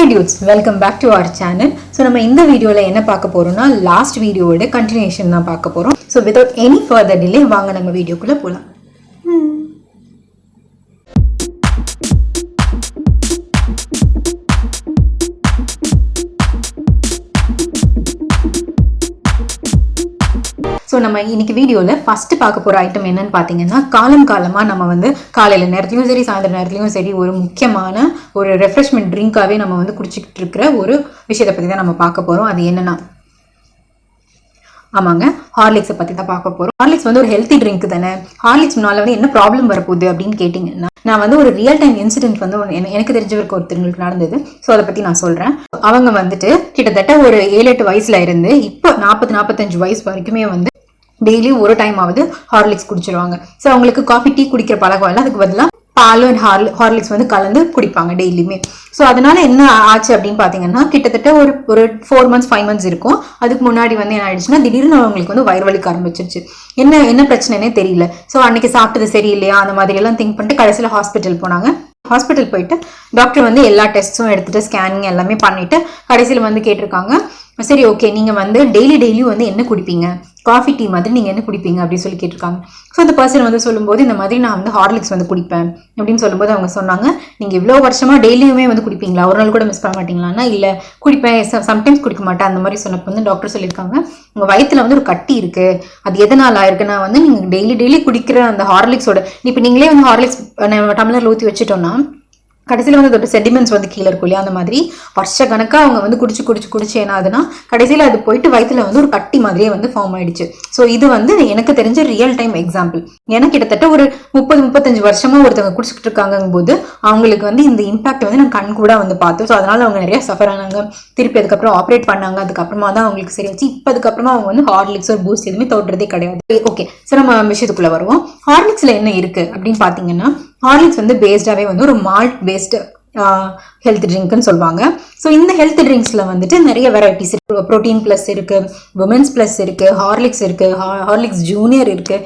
Hi dudes, welcome back to our channel. So நம்ம இந்த வீடியோல என்ன பார்க்க போறோம்னா லாஸ்ட் வீடியோவோட கண்டினியூஷன் தான் பார்க்க போறோம். So without any further delay வாங்க நம்ம வீடியோக்குள்ள போலாம். ஸோ நம்ம இன்னைக்கு வீடியோவில் ஃபஸ்ட்டு பார்க்க போகிற ஐட்டம் என்னன்னு பார்த்தீங்கன்னா காலமாக நம்ம வந்து காலையில் நேரத்துலையும் சரி சாயந்தரம் நேரத்துலையும் சரி ஒரு முக்கியமான ஒரு ரெஃப்ரெஷ்மெண்ட் ட்ரிங்காகவே நம்ம வந்து குடிச்சிக்கிட்டு இருக்கிற ஒரு விஷயத்தை பற்றி தான் நம்ம பார்க்க போகிறோம். அது என்னன்னா ஆமாங்க, ஹார்லிக்ஸை பற்றி தான் பார்க்க போகிறோம். ஹார்லிக்ஸ் வந்து ஒரு ஹெல்த்தி ட்ரிங்க் தானே. ஹார்லிக்ஸ் முன்னால் வந்து என்ன ப்ராப்ளம் வரப்போகுது அப்படின்னு கேட்டிங்கன்னா, நான் வந்து ஒரு ரியல் டைம் இன்சிடென்ட் வந்து எனக்கு தெரிஞ்சவருக்கு ஒருத்தருக்கு நடந்தது. ஸோ அதை பற்றி நான் சொல்கிறேன். அவங்க வந்துட்டு கிட்டத்தட்ட ஒரு 7-8 வயசுல இருந்து இப்போ 40-45 வயசு வரைக்குமே வந்து டெய்லி ஒரு டைம் ஆகுது ஹார்லிக்ஸ் குடிச்சிருவாங்க. ஸோ அவங்களுக்கு காஃபி டீ குடிக்கிற பழக்கம் இல்லை, அதுக்கு பதிலாக பாலும் ஹார்லிக்ஸ் வந்து கலந்து குடிப்பாங்க டெய்லியுமே. ஸோ அதனால என்ன ஆச்சு அப்படின்னு பார்த்தீங்கன்னா, கிட்டத்தட்ட ஒரு 4 months 5 months இருக்கும். அதுக்கு முன்னாடி வந்து என்ன ஆயிடுச்சுன்னா, திடீர்னு அவங்களுக்கு வந்து வயிறு வலிக்க ஆரம்பிச்சிருச்சு. என்ன பிரச்சனைனே தெரியல. ஸோ அன்னைக்கு சாப்பிட்டது சரியில்லையா அந்த மாதிரி எல்லாம் திங்க் பண்ணிட்டு கடைசியில் ஹாஸ்பிட்டல் போனாங்க. ஹாஸ்பிட்டல் போயிட்டு டாக்டர் வந்து எல்லா டெஸ்ட்டும் எடுத்துட்டு ஸ்கேனிங் எல்லாமே பண்ணிட்டு கடைசியில் வந்து கேட்டிருக்காங்க, சரி ஓகே நீங்கள் வந்து டெய்லியும் வந்து என்ன குடிப்பீங்க, காஃபி டீ மாதிரி நீங்கள் என்ன குடிப்பீங்க அப்படின்னு சொல்லி கேட்டிருக்காங்க. ஸோ அந்த பர்சன் வந்து சொல்லும்போது இந்த மாதிரி நான் வந்து ஹார்லிக்ஸ் வந்து குடிப்பேன் அப்படின்னு சொல்லும்போது அவங்க சொன்னாங்க, நீங்கள் இவ்வளோ வருஷமாக டெய்லியுமே வந்து குடிப்பீங்களா, ஒரு நாள் கூட மிஸ் பண்ண மாட்டீங்களான்னா இல்லை குடிப்பேன், சம்டைம்ஸ் குடிக்க மாட்டேன் அந்த மாதிரி சொன்னப்போ வந்து டாக்டர் சொல்லியிருக்காங்க, உங்கள் வயிற்றுல வந்து ஒரு கட்டி இருக்குது, அது எதனால் ஆயிருக்குன்னா வந்து நீங்கள் டெய்லி குடிக்கிற அந்த ஹார்லிக்ஸோட இப்போ நீங்களே வந்து ஹார்லிக்ஸ் டம்ளர் ஊற்றி வச்சுட்டோம்னா கடைசியில் வந்து அதோட செடிமெண்ட்ஸ் வந்து கீழே இருக்கும் இல்லையா, அந்த மாதிரி வருஷ கணக்காக அவங்க வந்து குடிச்சு என்ன ஆகுதுன்னா கடைசியில் அது போயிட்டு வயிற்றுல வந்து ஒரு கட்டி மாதிரியே வந்து ஃபார்ம் ஆயிடுச்சு. ஸோ இது வந்து எனக்கு தெரிஞ்ச ரியல் டைம் எக்ஸாம்பிள். ஏன்னா கிட்டத்தட்ட ஒரு 30-35 வருஷமா ஒருத்தவங்க குடிச்சிட்டு இருக்காங்கும் போது அவங்களுக்கு வந்து இந்த இம்பாக்ட் வந்து நான் கண் கூட வந்து பார்த்தோம். ஸோ அதனால அவங்க நிறைய சஃபர் ஆனாங்க. திருப்பி அதுக்கப்புறம் ஆப்ரேட் பண்ணாங்க. அதுக்கப்புறமா தான் அவங்களுக்கு சரியாச்சு. இப்போ அதுக்கப்புறமா அவங்க வந்து ஹார்லிக்ஸ் ஒரு பூஸ்ட் எதுவுமே தோற்றதே கிடையாது. ஓகே, சரி நம்ம விஷயத்துக்குள்ள வருவோம். ஹார்லிக்ஸ்ல என்ன இருக்கு அப்படின்னு பார்த்தீங்கன்னா, ஹார்லிக்ஸ் வந்து பேஸ்டாவே வந்து ஒரு மால்ட் பேஸ்டு ஹெல்த் ட்ரிங்க்னு சொல்லுவாங்க. ஸோ இந்த ஹெல்த் ட்ரிங்க்ஸில் வந்துட்டு நிறைய வெரைட்டிஸ் இருக்கு. ப்ரோட்டீன் ப்ளஸ் இருக்கு, விமென்ஸ் ப்ளஸ் இருக்கு, ஹார்லிக்ஸ் இருக்கு, ஹார்லிக்ஸ் ஜூனியர் இருக்கு.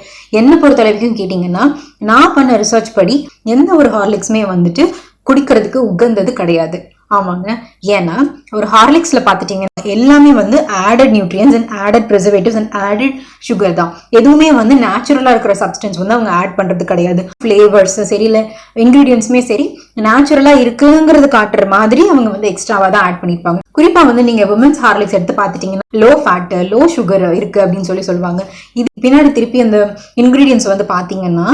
என்ன பொறுத்தளவுக்கும் கேட்டிங்கன்னா, நான் பண்ண ரிசர்ச் படி எந்த ஒரு ஹார்லிக்ஸுமே வந்துட்டு குடிக்கிறதுக்கு உகந்தது கிடையாது. ஆமாங்க, ஏன்னா ஒரு ஹார்லிக்ஸ்ல பார்த்துட்டீங்கன்னா எல்லாமே வந்து added nutrients and added preservatives and added sugar தான். எதுவுமே வந்து நேச்சுரலா இருக்கிற சப்ஸ்டன்ஸ் வந்து அவங்க ஆட் பண்றது கிடையாது. ஃபிளேவர்ஸ் சரி இல்லை இன்கிரீடியன்ஸுமே சரி நேச்சுரலா இருக்குங்கிறது காட்டுற மாதிரி அவங்க வந்து எக்ஸ்ட்ராவா தான் ஆட் பண்ணிருப்பாங்க. குறிப்பா வந்து நீங்க விமென்ஸ் ஹார்லிக்ஸ் எடுத்து பார்த்துட்டீங்கன்னா லோ ஃபேட் லோ சுகர் இருக்கு அப்படின்னு சொல்லுவாங்க. இது பின்னாடி திருப்பி அந்த இன்கிரீடியன்ஸ் வந்து பாத்தீங்கன்னா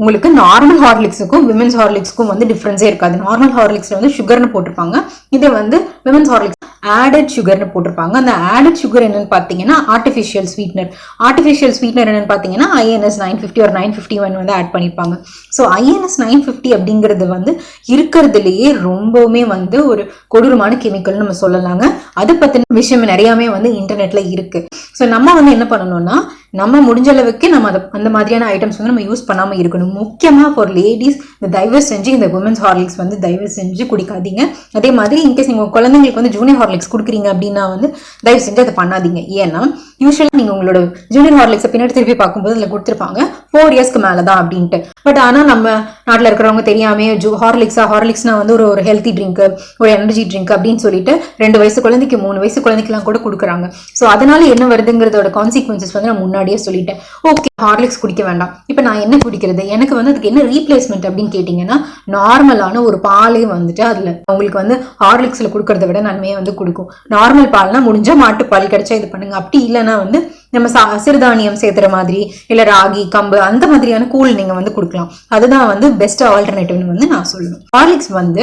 உங்களுக்கு நார்மல் ஹார்லிக்ஸுக்கும் விமென்ஸ் ஹார்லிக்ஸுக்கும் வந்து டிஃபரன்ஸே இருக்காது. நார்மல் ஹார்லிக்ஸ்ல வந்து சுகர்னு போட்டிருப்பாங்க, இதே வந்து விமென்ஸ் ஹார்லிக்ஸ் ஆடட் சுகர்னு போட்டிருப்பாங்க. அந்த ஆடட் சுகர் என்னன்னு பார்த்தீங்கன்னா ஆர்டிஃபிஷியல் ஸ்வீட்னர். ஆர்டிஃபிஷியல் ஸ்வீட்னர் என்னன்னு பார்த்தீங்கன்னா INS 950 or 951 வந்து ஆட் பண்ணியிருப்பாங்க. ஸோ INS 950 அப்படிங்கிறது வந்து இருக்கிறதுலேயே ரொம்பவுமே வந்து ஒரு கொடூரமான கெமிக்கல்னு நம்ம சொல்லலாங்க. அதை பற்றின விஷயம் நிறையாவே வந்து இன்டர்நெட்ல இருக்கு. ஸோ நம்ம வந்து என்ன பண்ணணும்னா, நம்ம முடிஞ்ச அளவுக்கு நம்ம அந்த மாதிரியான ஐட்டம்ஸ் வந்து நம்ம யூஸ் பண்ணாமல் இருக்கணும். முக்கியமாக ஃபார் லேடிஸ் இந்த தயவு செஞ்சு இந்த விமென்ஸ் ஹார்லிக்ஸ் வந்து தயவு செஞ்சு குடிக்காதீங்க. அதே மாதிரி இன்கேஸ் நீங்கள் குழந்தைங்களுக்கு வந்து ஜூனியர் ஹார்லிக்ஸ் கொடுக்குறீங்க அப்படின்னா வந்து தயவு செஞ்சு அதை பண்ணாதீங்க. ஏன்னா யூஸ்வலாக நீங்கள் உங்களோட ஜூனியர் ஹார்லிக்ஸை பின்னாடி திருப்பி பார்க்கும்போது அதில் கொடுத்துருப்பாங்க 4 yearsக்கு மேலே தான் அப்படின்ட்டு. பட் ஆனால் நம்ம நாட்டில் இருக்கிறவங்க தெரியாமே ஹார்லிக்ஸ்னா வந்து ஒரு ஹெல்த்தி ட்ரிங்க், ஒரு எனர்ஜி ட்ரிங்க் அப்படின்னு சொல்லிட்டு 2 வயசு குழந்தைக்கு 3 வயசு குழந்தைக்கெல்லாம் கூட கொடுக்குறாங்க. ஸோ அதனால என்ன வருதுங்கிறதோட கான்சிக்வன்சஸ் வந்து நான் முன்னாடியே சொல்லிட்டேன். ஓகே, ஹார்லிக்ஸ் குடிக்க வேண்டாம், இப்போ நான் என்ன குடிக்கிறது, எனக்கு வந்து அதுக்கு என்ன ரீப்ளேஸ்மெண்ட் அப்படின்னு கேட்டிங்கன்னா, நார்மலான ஒரு பாலே வந்துட்டு அதில் உங்களுக்கு வந்து ஹார்லிக்ஸ்ல கொடுக்கறத விட நன்மையை வந்து கொடுக்கும். நார்மல் பால்னா முடிஞ்சா மாட்டுப்பால் கிடைச்சா இது பண்ணுங்க. அப்படி இல்லைன்னா வந்து நம்ம சிறுதானியம் சேர்த்துற மாதிரி இல்லை ராகி கம்பு அந்த மாதிரியான கூழ் நீங்க வந்து கொடுக்கலாம். அதுதான் வந்து பெஸ்ட் ஆல்டர்னேட்டிவ்னு வந்து நான் சொல்லணும். ஹார்லிக்ஸ் வந்து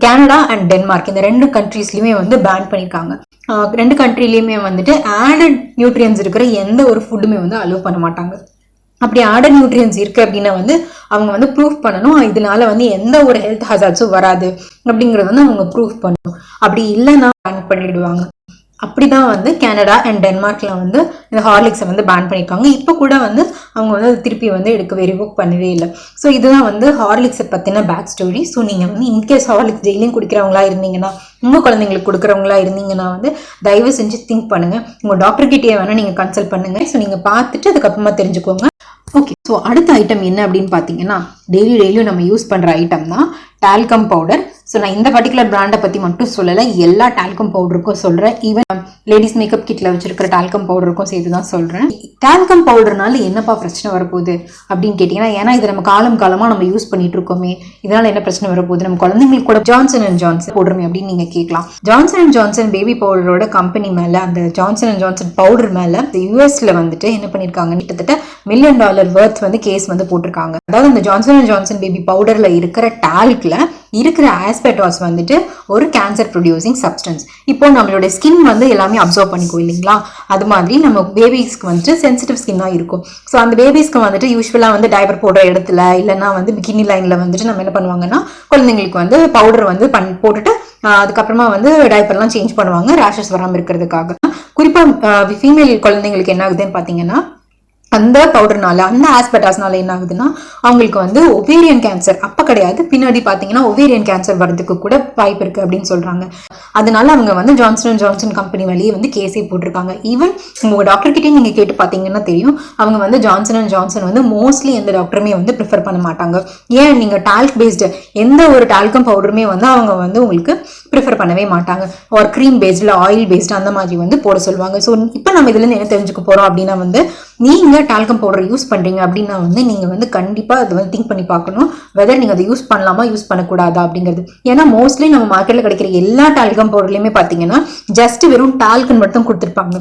கனடா அண்ட் டென்மார்க் இந்த 2 கண்ட்ரீஸ்லயுமே வந்து பேன் பண்ணியிருக்காங்க. 2 கண்ட்ரிலயுமே வந்துட்டு ஆடட் நியூட்ரியன்ஸ் இருக்கிற எந்த ஒரு ஃபுட்டுமே வந்து அலோவ் பண்ண மாட்டாங்க. அப்படி ஆடட் நியூட்ரியன்ஸ் இருக்கு அப்படின்னா வந்து அவங்க வந்து ப்ரூஃப் பண்ணணும், இதனால வந்து எந்த ஒரு ஹெல்த் ஹசார்ட்ஸும் வராது அப்படிங்கறது வந்து அவங்க ப்ரூஃப் பண்ணணும். அப்படி இல்லைன்னா பேன் பண்ணிடுவாங்க. அப்படிதான் வந்து கனடா அண்ட் டென்மார்க்ல வந்து இந்த ஹார்லிக்ஸை வந்து பேன் பண்ணியிருக்காங்க. இப்போ கூட வந்து அவங்க வந்து திருப்பி வந்து ரிவோக் பண்ணவே இல்லை. ஸோ இதுதான் வந்து ஹார்லிக்ஸை பற்றின பேக் ஸ்டோரி. ஸோ நீங்கள் வந்து இன்கேஸ் ஹார்லிக்ஸ் டெய்லியும் குடிக்கிறவங்களா இருந்தீங்கன்னா, உங்கள் குழந்தைங்களுக்கு கொடுக்குறவங்களா இருந்தீங்கன்னா வந்து தயவு செஞ்சு திங்க் பண்ணுங்க. உங்கள் டாக்டர்கிட்டயே வேணால் நீங்கள் கன்சல்ட் பண்ணுங்க. ஸோ நீங்கள் பார்த்துட்டு அதுக்கப்புறமா தெரிஞ்சுக்கோங்க. ஓகே, ஸோ அடுத்த ஐட்டம் என்ன அப்படின்னு பார்த்தீங்கன்னா, டெய்லியும் நம்ம யூஸ் பண்ணுற ஐட்டம் தான் டால்கம் பவுடர். ஸோ நான் இந்த பர்டிகுலர் பிராண்டை பற்றி மட்டும் சொல்லலை, எல்லா டால்கம் பவுடருக்கும் சொல்கிறேன். ஈவன் லேடிஸ் மேக்கப் கிட்டில் வச்சிருக்கிற டால்கம் பவுடருக்கும் சேர்த்து தான் சொல்கிறேன். டால்கம் பவுடர்னால என்னப்பா பிரச்சனை வரப்போகுது அப்படின்னு கேட்டிங்கன்னா, ஏன்னா இது நம்ம காலமாக நம்ம யூஸ் பண்ணிட்டு இருக்கோமே, இதனால என்ன பிரச்சனை வரப்போகுது, நம்ம குழந்தைங்களுக்கு கூட ஜான்சன் அண்ட் ஜான்சன் போடுறோமே அப்படின்னு நீங்கள் கேட்கலாம். ஜான்சன் அண்ட் ஜான்சன் பேபி பவுடரோட கம்பெனி மேலே, அந்த ஜான்சன் அண்ட் ஜான்சன் பவுடர் மேலே யூஎஸ்ல வந்துட்டு என்ன பண்ணியிருக்காங்க, கிட்டத்தட்ட $1 மில்லியன் வர்த் வந்து கேஸ் வந்து போட்டிருக்காங்க. அதாவது இந்த ஜான்சன் அண்ட் ஜான்சன் பேபி பவுடர்ல இருக்கிற டால்க்ல இருக்கிற ஆஸ்பெட்டாஸ் வந்துட்டு ஒரு கேன்சர் ப்ரொடியூசிங் சப்ஸ்டன்ஸ். இப்போ நம்மளோட ஸ்கின் வந்து எல்லாமே அப்சர்வ் பண்ணிக்கோ இல்லைங்களா, அது மாதிரி நம்ம பேபிஸ்க்கு வந்துட்டு சென்சிட்டிவ் ஸ்கின்னா இருக்கும். ஸோ அந்த பேபிஸ்க்கு வந்துட்டு யூஸ்வலாக வந்து டைப்பர் போடுற இடத்துல இல்லைன்னா வந்து பிகினி லைன்ல வந்துட்டு நம்ம என்ன பண்ணுவாங்கன்னா, குழந்தைங்களுக்கு வந்து பவுடர் வந்து போட்டுட்டு அதுக்கப்புறமா வந்து டைப்பர்லாம் சேஞ்ச் பண்ணுவாங்க ரேஷஸ் வராமல் இருக்கிறதுக்காக. குறிப்பாக ஃபீமேல் குழந்தைங்களுக்கு என்ன ஆகுதுன்னு பார்த்தீங்கன்னா, அந்த பவுடர்னால அந்த ஆஸ்பெட்டாஸ்னால என்ன ஆகுதுன்னா அவங்களுக்கு வந்து ஒவேரியன் கேன்சர் அப்போ கிடையாது, பின்னாடி பார்த்தீங்கன்னா ஒவேரியன் கேன்சர் வரதுக்கு கூட வாய்ப்பு இருக்கு அப்படின்னு சொல்றாங்க. அதனால அவங்க வந்து ஜான்சன் அண்ட் ஜான்சன் கம்பெனி வழியே வந்து கேஸே போட்டிருக்காங்க. ஈவன் உங்க டாக்டர் கிட்டே நீங்க கேட்டு பார்த்தீங்கன்னா தெரியும், அவங்க வந்து ஜான்சன் அண்ட் ஜான்சன் வந்து மோஸ்ட்லி எந்த டாக்டருமே வந்து ப்ரிஃபர் பண்ண மாட்டாங்க. ஏன், நீங்க டால்க் பேஸ்டு எந்த ஒரு டால்கம் பவுடருமே வந்து அவங்க வந்து உங்களுக்கு ப்ரிஃபர் பண்ணவே மாட்டாங்க. ஒரு க்ரீம் பேஸ்டில் ஆயில் பேஸ்டு அந்த மாதிரி வந்து போட சொல்லுவாங்க. ஸோ இப்போ நம்ம இதுலேருந்து என்ன தெரிஞ்சுக்க போறோம் அப்படின்னா வந்து, நீங்க டால்கம் பவுடர் யூஸ் பண்றீங்க அப்படின்னா வந்து நீங்க வந்து கண்டிப்பா அதை வந்து திங்க் பண்ணி பார்க்கணும், வெதர் நீங்க அதை யூஸ் பண்ணலாமா யூஸ் பண்ணக்கூடாதா அப்படிங்கிறது. ஏன்னா மோஸ்ட்லி நம்ம மார்க்கெட்ல கிடைக்கிற எல்லா டால்கம் பவுடர்லயுமே பாத்தீங்கன்னா ஜஸ்ட் வெறும் டால்க்னு மட்டும் கொடுத்துருப்பாங்க.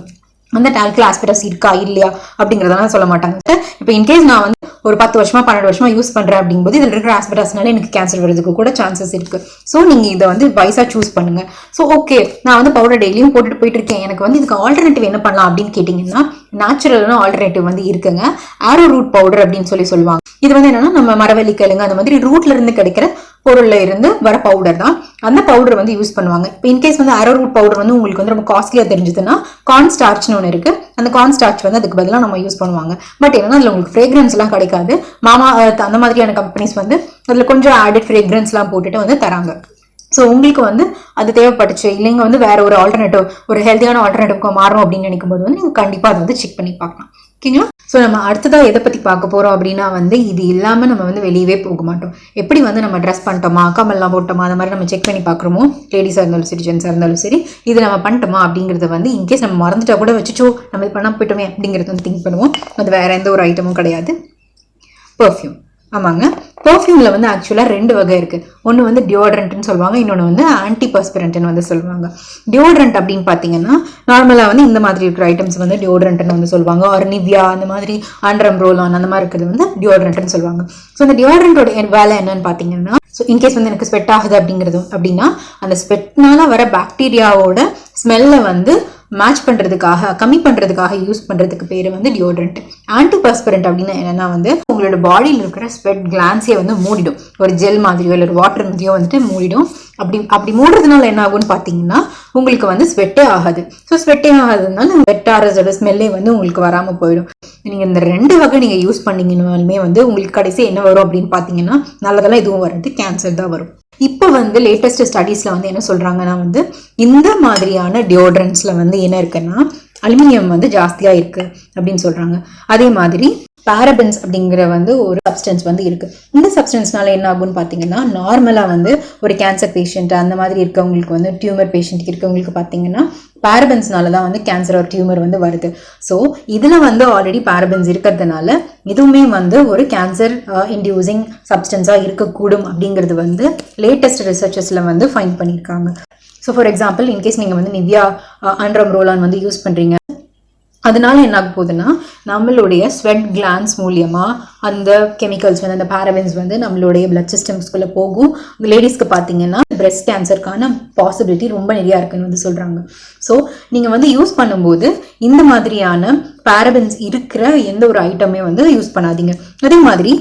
அந்த டால்க்ல ஆஸ்பெட்டாஸ் இருக்கா இல்லையா அப்படிங்கறதெல்லாம் சொல்ல மாட்டாங்க. இப்போ இன்கேஸ் நான் வந்து ஒரு 10 வருஷமா 12 வருஷமா யூஸ் பண்றேன் அப்படிங்கும்போது இதில் இருக்கிற ஆஸ்பெட்டாஸ்னால எனக்கு கேன்சர் வரதுக்கு கூட சான்சஸ் இருக்கு. ஸோ நீங்க இதை வந்து வைஸா சூஸ் பண்ணுங்க. ஸோ ஓகே, நான் வந்து பவுடர் டெய்லியும் போட்டுட்டு போயிட்டு இருக்கேன், எனக்கு வந்து இதுக்கு ஆல்டர்னேட்டிவ் என்ன பண்ணலாம் அப்படின்னு கேட்டீங்கன்னா, நேச்சுரலான ஆல்டர்னேட்டிவ் வந்து இருக்குங்க. ஆரோ ரூட் பவுடர் அப்படின்னு சொல்லுவாங்க. இது வந்து என்னன்னா நம்ம மரவள்ளி கிழங்கு அந்த மாதிரி ரூட்ல இருந்து கிடைக்கிற பொருள்ல இருந்து வர பவுடர் தான். அந்த பவுடர் வந்து யூஸ் பண்ணுவாங்க. இப்போ இன்கேஸ் வந்து அரோ ரூட் பவுடர் வந்து உங்களுக்கு வந்து ரொம்ப காஸ்ட்லியா தெரிஞ்சதுன்னா கார்ன் ஸ்டார்ச்னு ஒன்று இருக்கு, அந்த கார்ன் ஸ்டார்ச் வந்து அதுக்கு பதிலாக நம்ம யூஸ் பண்ணுவாங்க. பட் என்னன்னா அதுல உங்களுக்கு ஃப்ரேக்ரன்ஸ் எல்லாம் கிடைக்காது. மாமா அந்த மாதிரியான கம்பெனிஸ் வந்து அதுல கொஞ்சம் ஆடட் ஃப்ரேக்ரன்ஸ் எல்லாம் போட்டுட்டு வந்து தராங்க. ஸோ உங்களுக்கு வந்து அது தேவைப்பட்டுச்சு இல்லைங்க வந்து வேற ஒரு ஆல்டர்னேட்டிவ், ஒரு ஹெல்த்தியான ஆல்டர்னேட்டிவ்க்கு மாறும் அப்படின்னு நினைக்கும் போது வந்து நீங்க கண்டிப்பா அதை வந்து செக் பண்ணி பார்க்கலாம். ஓகேங்களா? ஸோ நம்ம அடுத்ததாக எதை பற்றி பார்க்க போகிறோம் அப்படின்னா வந்து, இது இல்லாமல் நம்ம வந்து வெளியவே போக மாட்டோம். எப்படி வந்து நம்ம ட்ரெஸ் பண்ணிட்டோமா, கம்மல்லாம் போட்டோமா, அந்த மாதிரி நம்ம செக் பண்ணி பார்க்குறோமோ, லேடிஸாக இருந்தாலும் சரி ஜென்ஸாக இருந்தாலும் சரி, இது நம்ம பண்ணிட்டோமா அப்படிங்கிறத வந்து இன்கேஸ் நம்ம மறந்துட்டா கூட வச்சுச்சோ நம்ம இது பண்ணால் போயிட்டோமே அப்படிங்கிறத வந்து திங்க் பண்ணுவோம். அது வேற எந்த ஒரு ஐட்டமும் கிடையாது, பெர்ஃப்யூம். ஆமாங்க, பெர்ஃப்யூம்ல வந்து ஆக்சுவலாக 2 வகை இருக்கு. ஒன்று வந்து டியோட்ரண்ட்னு சொல்லுவாங்க, இன்னொன்று வந்து ஆன்டி பர்ஸ்பிரண்ட்னு வந்து சொல்லுவாங்க. டியோட்ரண்ட் அப்படின்னு பார்த்தீங்கன்னா நார்மலாக வந்து இந்த மாதிரி இருக்கிற ஐட்டம்ஸ் வந்து டியோட்ரண்ட்னு வந்து சொல்லுவாங்க. ஒரு நிவ்யா அந்த மாதிரி ஆண்ட்ரம் ரோலான் அந்த மாதிரி இருக்கிறது வந்து டியோட்ரண்ட்னு சொல்லுவாங்க. ஸோ இந்த டியோட்ரண்டோட வேலை என்னன்னு பார்த்தீங்கன்னா, ஸோ இன்கேஸ் வந்து எனக்கு ஸ்வெட் ஆகுது அப்படிங்கிறது அப்படின்னா அந்த ஸ்வெட்னால வர பாக்டீரியாவோட ஸ்மெல்லை வந்து மேட்ச் பண்றதுக்காக, கம்மி பண்றதுக்காக யூஸ் பண்றதுக்கு பேரு வந்து டியோட்ரண்ட். ஆன்டி பர்ஸ்பிரண்ட் அப்படின்னு என்னன்னா வந்து உங்களோட பாடியில் இருக்கிற ஸ்வெட் கிளான்ஸே வந்து மூடிடும், ஒரு ஜெல் மாதிரியோ இல்லை ஒரு வாட்டர் மாதிரியோ வந்துட்டு மூடிடும். அப்படி மூடுறதுனால என்ன ஆகும்னு பார்த்தீங்கன்னா உங்களுக்கு வந்து ஸ்வெட்டே ஆகாது. ஸோ ஸ்வெட்டே ஆகாததுனால வெட்டாரஸோட ஸ்மெல்லே வந்து உங்களுக்கு வராமல் போயிடும். நீங்கள் இந்த 2 வகை நீங்கள் யூஸ் பண்ணீங்கன்னாலுமே வந்து உங்களுக்கு கடைசி என்ன வரும் அப்படின்னு பார்த்தீங்கன்னா நல்லதெல்லாம் எதுவும் வராது, கேன்சர் தான் வரும். இப்போ வந்து லேட்டஸ்ட் ஸ்டடீஸ்ல வந்து என்ன சொல்றாங்கன்னா வந்து இந்த மாதிரியான டியோட்ரண்ட்ஸ்ல வந்து என்ன இருக்குன்னா அலுமினியம் வந்து ஜாஸ்தியா இருக்கு அப்படின்னு சொல்றாங்க. அதே மாதிரி பாரபன்ஸ் அப்படிங்கிற வந்து ஒரு சப்ஸ்டன்ஸ் வந்து இருக்கு. இந்த சப்ஸ்டன்ஸ்னால என்ன ஆகும்னு பார்த்தீங்கன்னா நார்மலா வந்து ஒரு கேன்சர் பேஷண்ட் அந்த மாதிரி இருக்கவங்களுக்கு வந்து டியூமர் பேஷண்ட் இருக்கவங்களுக்கு பார்த்தீங்கன்னா பாரபன்ஸ்னால தான் வந்து கேன்சர் ஒரு டியூமர் வந்து வருது. ஸோ இதுல வந்து ஆல்ரெடி பாரபன்ஸ் இருக்கிறதுனால இதுவுமே வந்து ஒரு கேன்சர் இன்டியூசிங் சப்ஸ்டன்ஸா இருக்கக்கூடும் அப்படிங்கிறது வந்து லேட்டஸ்ட் ரிசர்ச்சஸ்ல வந்து ஃபைண்ட் பண்ணியிருக்காங்க. ஸோ ஃபார் எக்ஸாம்பிள் இன்கேஸ் நீங்க வந்து நிவ்யா ஆண்ட்ரம் ரோலான் வந்து யூஸ் பண்றீங்க, அதனால என்ன ஆக போகுதுன்னா நம்மளுடைய ஸ்வெட் கிளான்ஸ் மூலியமா அந்த கெமிக்கல்ஸ் வந்து அந்த பாரபன்ஸ் வந்து நம்மளுடைய பிளட் சிஸ்டம்ஸ்குள்ள போகும். லேடிஸ்க்கு பார்த்தீங்கன்னா பிரெஸ்ட் கேன்சருக்கான பாசிபிலிட்டி ரொம்ப நிறையா இருக்குன்னு வந்து சொல்றாங்க. ஸோ நீங்க வந்து யூஸ் பண்ணும்போது இந்த மாதிரியான பாரபன்ஸ் இருக்கிற எந்த ஒரு ஐட்டமே வந்து யூஸ் பண்ணாதீங்க. அதே மாதிரி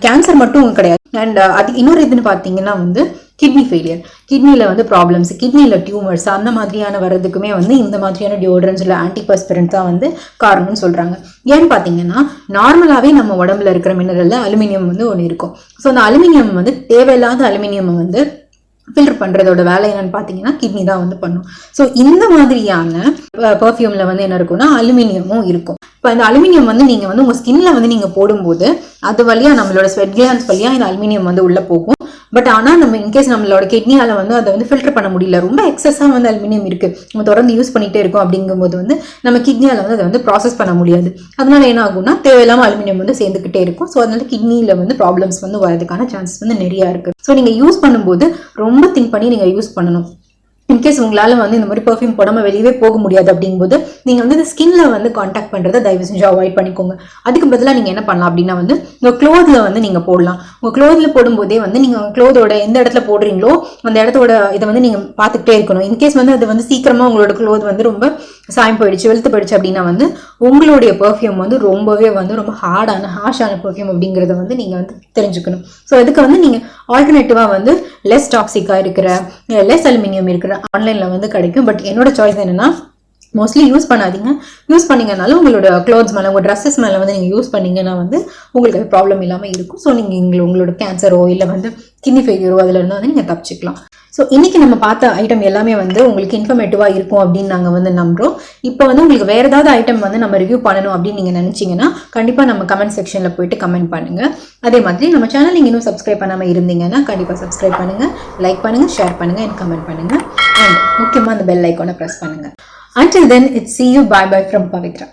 கேன்சர் மட்டும் கிடையாது, அண்ட் அது இன்னொரு இதுன்னு பார்த்தீங்கன்னா வந்து கிட்னி ஃபெயிலியர், கிட்னியில் வந்து ப்ராப்ளம்ஸ், கிட்னியில் டியூமர்ஸ் அந்த மாதிரியான வர்றதுக்குமே வந்து இந்த மாதிரியான டியோட்ரன்ஸ்ல ஆன்டிபர்ஸ்பிரண்ட் தான் வந்து காரணம்னு சொல்றாங்க. ஏன்னு பார்த்தீங்கன்னா நார்மலாகவே நம்ம உடம்புல இருக்கிற மினரல்ல அலுமினியம் வந்து ஒன்று இருக்கும். ஸோ அந்த அலுமினியம் வந்து தேவையில்லாத அலுமினியம் வந்து ஃபில்டர் பண்ணுறதோட வேலை என்னன்னு பார்த்தீங்கன்னா கிட்னி தான் வந்து பண்ணும். ஸோ இந்த மாதிரியான பர்ஃப்யூமில் வந்து என்ன இருக்கும்னா அலுமினியமும் இருக்கும். இப்போ இந்த அலுமினியம் வந்து நீங்கள் வந்து உங்கள் ஸ்கின்ல வந்து நீங்கள் போடும்போது அது வழியாக நம்மளோட ஸ்வெட் கிளான்ஸ் வழியாக இந்த அலுமினியம் வந்து உள்ளே போகும். பட் ஆனால் நம்ம இன்கேஸ் நம்மளோட கிட்னியால் வந்து அதை வந்து ஃபில்டர் பண்ண முடியல, ரொம்ப எக்ஸஸாக வந்து அலுமினியம் இருக்குது, நம்ம தொடர்ந்து யூஸ் பண்ணிகிட்டே இருக்கோம் அப்படிங்கும்போது வந்து நம்ம கிட்னியால் வந்து அதை வந்து ப்ராசஸ் பண்ண முடியாது. அதனால என்ன ஆகும்னா தேவையில்லாமல் அலுமினியம் வந்து சேர்ந்துக்கிட்டே இருக்கும். ஸோ அதனால கிட்னியில் வந்து ப்ராப்ளம்ஸ் வந்து வரதுக்கான சான்சஸ் வந்து நிறையா இருக்குது. ஸோ நீங்கள் யூஸ் பண்ணும்போது ரொம்ப திங்க் பண்ணி நீங்கள் யூஸ் பண்ணணும். இன்கேஸ் உங்களால் வந்து இந்த மாதிரி பர்ஃப்யூம் போடாமல் வெளியவே போக முடியாது அப்படிங்கும்போது நீங்கள் வந்து இந்த ஸ்கின்ல வந்து காண்டாக்ட் பண்ணுறதை தயவு செஞ்சு அவாய்ட் பண்ணிக்கோங்க. அதுக்கு பதிலாக நீங்கள் என்ன பண்ணலாம் அப்படின்னா வந்து உங்கள் க்ளோத்தில் வந்து நீங்கள் போடலாம். உங்கள் க்ளோத்தில் போடும்போதே வந்து நீங்கள் க்ளோதோட எந்த இடத்துல போடுறீங்களோ அந்த இடத்தோட இதை வந்து நீங்கள் பார்த்துக்கிட்டே இருக்கணும். இன்கேஸ் வந்து அது வந்து சீக்கிரமாக உங்களோட க்ளோத் வந்து ரொம்ப சாயம் போயிடுச்சு, வெளுத்து போயிடுச்சு அப்படின்னா வந்து உங்களுடைய பெர்ஃப்யூம் வந்து ரொம்பவே வந்து ரொம்ப ஹார்ஷான பெர்ஃப்யூம் அப்படிங்கிறத வந்து நீங்கள் வந்து தெரிஞ்சுக்கணும். ஸோ அதுக்கு வந்து நீங்கள் ஆல்டர்னேட்டிவாக வந்து லெஸ் டாக்ஸிக்காக இருக்கிற லெஸ் அலுமினியம் இருக்கிற ஆன்லைனில் வந்து கிடைக்கும். பட் என்னோட சாய்ஸ் என்னன்னா மோஸ்ட்லி யூஸ் பண்ணாதீங்க. யூஸ் பண்ணீங்கனாலும் உங்களோட க்ளோத்ஸ் மேலே உங்கள் ட்ரெஸ்ஸஸ் மேலே வந்து நீங்கள் யூஸ் பண்ணீங்கன்னா வந்து உங்களுக்கு அது ப்ராப்ளம் இல்லாமல் இருக்கும். ஸோ நீங்கள் உங்களோட கேன்சரோ இல்லை வந்து கிட்னி ஃபெயிலியரோ அதில் இருந்து வந்து நீங்கள் தப்பிச்சிக்கலாம். ஸோ இன்னைக்கு நம்ம பார்த்த ஐட்டம் எல்லாமே வந்து உங்களுக்கு இன்ஃபர்மேட்டிவாக இருக்கும் அப்படின்னு நாங்கள் வந்து நம்புகிறோம். இப்போ வந்து உங்களுக்கு வேறு ஏதாவது ஐட்டம் வந்து நம்ம ரிவ்யூ பண்ணணும் அப்படின்னு நீங்கள் நினச்சிங்கன்னா கண்டிப்பாக நம்ம கமெண்ட் செக்ஷனில் போயிட்டு கமெண்ட் பண்ணுங்கள். அதே மாதிரி நம்ம சேனல் நீங்கள் இன்னும் சப்ஸ்கிரைப் பண்ணாமல் இருந்தீங்கன்னா கண்டிப்பாக சப்ஸ்கிரைப் பண்ணுங்கள், லைக் பண்ணுங்கள், ஷேர் பண்ணுங்கள் அண்ட் கமெண்ட் பண்ணுங்கள். அண்ட் முக்கியமாக அந்த பெல் ஐக்கானை ப்ரெஸ் பண்ணுங்கள். Until then, it's see you, bye bye from Pavitra.